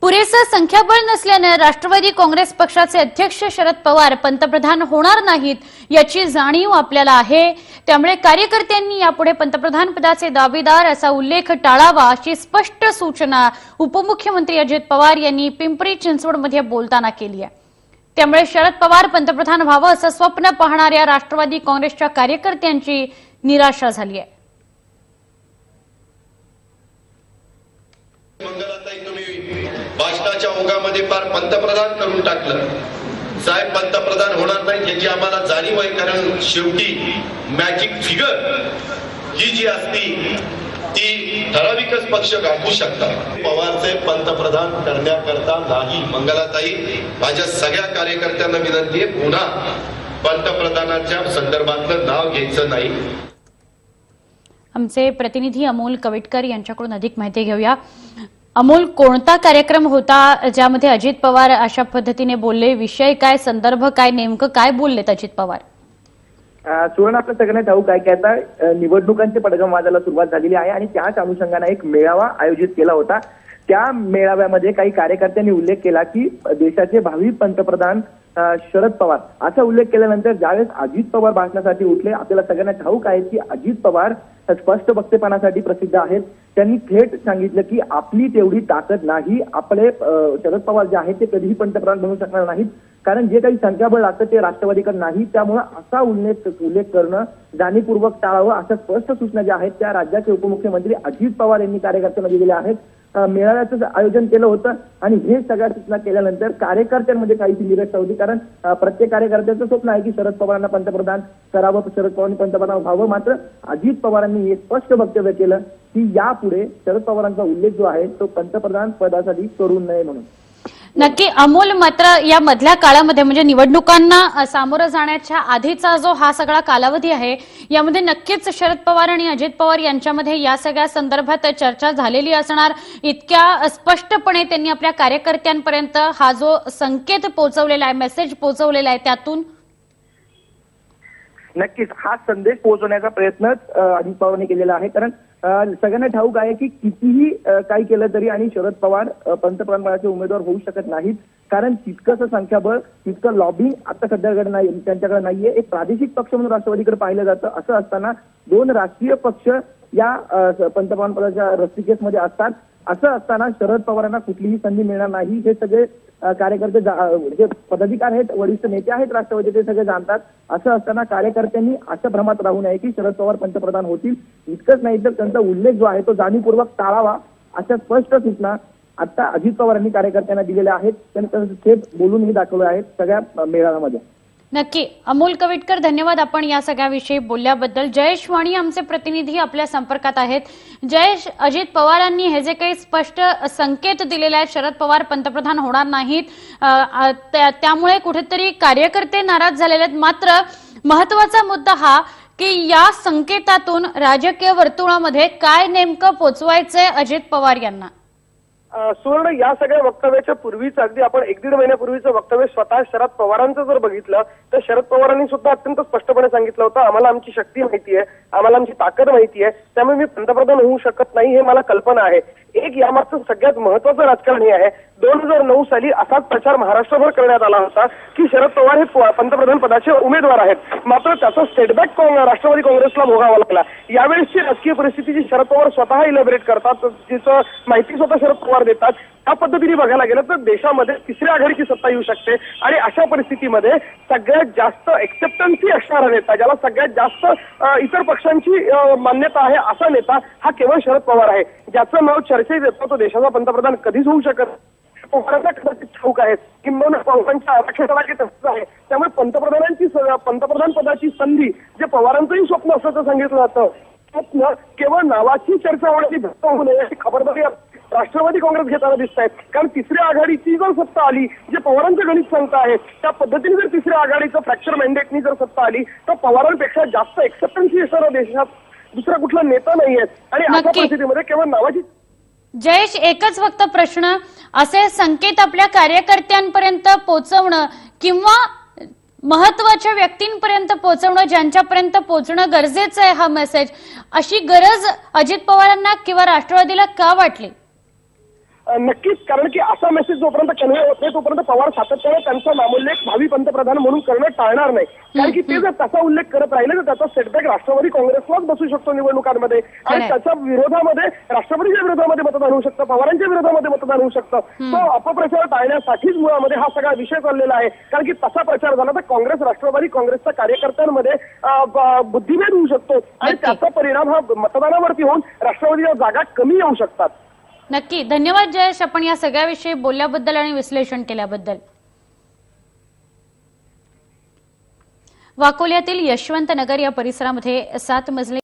पुरेसं संख्याबळ नसल्याने राष्ट्रवादी काँग्रेस पक्षाचे अध्यक्ष शरद पवार पंतप्रधान होणार नाहीत याची जाणीव आपल्याला आहे। त्यामुळे कार्यकर्त्यांनी यापुढे पंतप्रधान पदाचे दावेदार असा उल्लेख टाळावा अशी स्पष्ट सूचना उपमुख्यमंत्री अजित पवार यांनी पिंपरी चिंचवडमध्ये बोलताना केली आहे। त्यामुळे शरद पवार पंतप्रधान व्हावं असं स्वप्न पाहणाऱ्या राष्ट्रवादी काँग्रेसच्या कार्यकर्त्यांची निराशा झाली आहे। भाषणाच्या ओघामध्ये फार पंतप्रधान करून टाकलं। साहेब पंतप्रधान होणार नाही याची आम्हाला जाणीव आहे, कारण शेवटी मॅजिक फिगर ही जी असती ती ठराविकच पक्ष गाठू शकतात। पवारचे पंतप्रधान करण्याकरता नाही। मंगलाताई, माझ्या सगळ्या कार्यकर्त्यांना विनंती आहे, पुन्हा पंतप्रधानाच्या संदर्भातलं नाव घ्यायचं नाही। आमचे प्रतिनिधी अमोल कविटकर यांच्याकडून अधिक माहिती घेऊया। अमोल, कोणता कार्यक्रम होता ज्यामध्ये अजित पवार अशा पद्धतीने बोलले? विषय काय, संदर्भ काय, नेमकं काय बोललेत अजित पवार? सुवर्ण, आपल्या सगळ्यांना ठाऊक आहे की आता निवडणुकांचे पडघम वाजायला सुरुवात झालेली आहे आणि त्याच अनुषंगाने एक मेळावा आयोजित केला होता। त्या मेळाव्यामध्ये काही कार्यकर्त्यांनी उल्लेख केला की देशाचे भावी पंतप्रधान शरद पवार असा उल्लेख केल्यानंतर ज्यावेळेस अजित पवार भाषणासाठी उठले, आपल्याला सगळ्यांना ठाऊक आहे की अजित पवार स्पष्ट वक्तेपणासाठी प्रसिद्ध आहेत। त्यांनी थेट सांगितलं की आपली तेवढी ताकद नाही, आपले शरद पवार जे आहेत ते कधीही पंतप्रधान बनू शकणार नाहीत, कारण जे काही संख्याबळ लागतं ते राष्ट्रवादीकडे नाही। त्यामुळे असा उल्लेख करणं जाणीवपूर्वक टाळावं अशा स्पष्ट सूचना ज्या आहेत त्या राज्याचे उपमुख्यमंत्री अजित पवार यांनी कार्यकर्त्यांना दिलेल्या आहेत। मेळाव्याचं आयोजन केलं होतं आणि हे सगळ्या सूचना केल्यानंतर कार्यकर्त्यांमध्ये काहीशी निराशा होती, कारण प्रत्येक कार्यकर्त्याचं स्वप्न आहे की शरद पवारांना पंतप्रधान करावं, शरद पवारांनी पंतप्रधान व्हावं। मात्र अजित पवारांनी हे स्पष्ट वक्तव्य केलं की यापुढे शरद पवारांचा उल्लेख जो आहे तो पंतप्रधान पदासाठी करू नये म्हणून। नक्की अमोल, मात्र या मधल्या काळामध्ये म्हणजे निवडणुकांना सामोरं जाण्याच्या आधीचा जो हा सगळा कालावधी आहे यामध्ये नक्कीच शरद पवार आणि अजित पवार यांच्यामध्ये या सगळ्या संदर्भात चर्चा झालेली असणार। इतक्या स्पष्टपणे त्यांनी आपल्या कार्यकर्त्यांपर्यंत हा जो संकेत पोहोचवलेला आहे, मेसेज पोहोचवलेला आहे, त्यातून नक्कीच हा संदेश पोहोचवण्याचा प्रयत्न अजित पवारांनी केलेला आहे, कारण सगळ्यांना ठाऊक आहे की कितीही काही केलं तरी आणि शरद पवार पंतप्रधान पदाचे उमेदवार होऊ शकत नाहीत, कारण तितकंच संख्याबळ, तितकं लॉबिंग आता सध्याकडे नाही, त्यांच्याकडे नाहीये। एक प्रादेशिक पक्ष म्हणून राष्ट्रवादीकडे पाहिलं जातं। असं असताना दोन राष्ट्रीय पक्ष या पंतप्रधान पदाच्या रस्तिकेसमध्ये असतात। असं असताना शरद पवारांना कुठलीही संधी मिळणार नाही हे सगळे कार्यकर्ते जे पदाधिकारी आहेत, वरिष्ठ नेते आहेत राष्ट्रवादीचे, ते सगळे जाणतात। असं असताना कार्यकर्त्यांनी अशा भ्रमात राहू नये की शरद पवार पंतप्रधान होतील। इतकंच नाही तर त्यांचा उल्लेख जो आहे तो जाणीवपूर्वक टाळावा अशा स्पष्ट सूचना आता अजित पवारांनी कार्यकर्त्यांना दिलेल्या आहेत। त्यांनी थेट बोलूनही दाखवलं आहे सगळ्या मेळाव्यामध्ये। नक्की अमोल कविटकर, धन्यवाद आपण या सगळ्याविषयी बोलल्याबद्दल। जयेश वाणी आमचे प्रतिनिधी आपल्या संपर्कात आहेत। जयेश, अजित पवारांनी हे जे काही स्पष्ट संकेत दिलेले आहेत, शरद पवार पंतप्रधान होणार नाहीत, त्यामुळे कुठेतरी कार्यकर्ते नाराज झालेले आहेत। मात्र महत्वाचा मुद्दा हा की या संकेतातून राजकीय वर्तुळामध्ये काय नेमकं पोचवायचंय अजित पवार यांना? सुवर्ण, या सगळ्या वक्तव्याच्या पूर्वीच अगदी आपण 1-1.5 महिन्यापूर्वीचं वक्तव्य स्वतः शरद पवारांचं जर बघितलं तर शरद पवारांनी सुद्धा अत्यंत स्पष्टपणे सांगितलं होतं, आम्हाला आमची शक्ती माहिती आहे, आम्हाला आमची ताकद माहिती आहे, त्यामुळे मी पंतप्रधान होऊ शकत नाही हे मला कल्पना आहे। एक यामागचं सगळ्यात महत्वाचं राजकारण हे आहे, 2009 साली असाच प्रचार महाराष्ट्रभर करण्यात आला होता की शरद पवार हे पंतप्रधान पदाचे उमेदवार आहेत। मात्र त्याचा सेटबॅक राष्ट्रवादी काँग्रेसला भोगावा लागला। यावेळेसची राजकीय परिस्थिती जी शरद पवार स्वतः इलॅबोरेट करतात, जिचं माहिती स्वतः शरद पवार देतात, त्या पद्धतीने बघायला गेलं तर देशामध्ये तिसऱ्या आघाडीची सत्ता येऊ शकते आणि अशा परिस्थितीमध्ये सगळ्यात जास्त एक्सेप्टन्सी असणारा नेता, ज्याला सगळ्यात जास्त इतर पक्षांची मान्यता आहे असा नेता हा केवळ शरद पवार आहे। ज्याचं नाव चर्चेत येतं तो देशाचा पंतप्रधान कधीच होऊ शकत नाही। पवारांना कदाचित ठाऊक आहे किंवा पवारांच्या आरक्षणाला तसंच आहे। त्यामुळे पंतप्रधान पदाची संधी जे पवारांचंही स्वप्न असल्याचं सांगितलं जातं, केवळ नावाची चर्चा होण्याची धक्का होऊ नये अशी खबरदारी राष्ट्रवादी काँग्रेस घेताना दिसत आहेत। कारण तिसऱ्या आघाडीची जर सत्ता आली, जे पवारांचं गणित सांगता आहे त्या पद्धतीने जर तिसऱ्या आघाडीचं फ्रॅक्चर मॅन्डेटनी जर सत्ता आली तर पवारांपेक्षा जास्त एक्सेप्टन्सी असणारा देशात दुसरा कुठला नेता नाहीये आणि अशा परिस्थितीमध्ये केवळ नावाची। जयेश, एकच फक्त प्रश्न, असे संकेत आपल्या कार्यकर्त्यांपर्यंत पोहोचवणं किंवा महत्वाच्या व्यक्तींपर्यंत पोहोचवणं, ज्यांच्यापर्यंत पोहोचणं गरजेचं आहे हा मेसेज, अशी गरज अजित पवारांना किंवा राष्ट्रवादीला का वाटली? नक्कीच, कारण की असा मेसेज जोपर्यंत कन्व्हे होत नाही तोपर्यंत पवार सातत्याने त्यांचा नामोल्लेख भावी पंतप्रधान म्हणून करणं टाळणार नाही. कारण की ते जर तसा उल्लेख करत राहिले तर त्याचा सेटबॅक राष्ट्रवादी काँग्रेसलाच बसू शकतो निवडणुकांमध्ये आणि त्याच्या विरोधामध्ये राष्ट्रवादीच्या विरोधामध्ये मतदान होऊ शकतं, पवारांच्या विरोधामध्ये मतदान होऊ शकतं. तो अपप्रचार टाळण्यासाठीच मुळामध्ये हा सगळा विषय चाललेला आहे. कारण की तसा प्रचार झाला तर काँग्रेस राष्ट्रवादी काँग्रेसच्या कार्यकर्त्यांमध्ये बुद्धिभेद होऊ शकतो आणि त्याचा परिणाम हा मतदानावरती होऊन राष्ट्रवादीच्या जागा कमी येऊ शकतात. नक्की. धन्यवाद जयेश, आपण या सगळ्याविषयी बोलल्याबद्दल आणि विश्लेषण केल्याबद्दल. वाकोल्यातील यशवंत नगर या परिसरामध्ये 7 मजली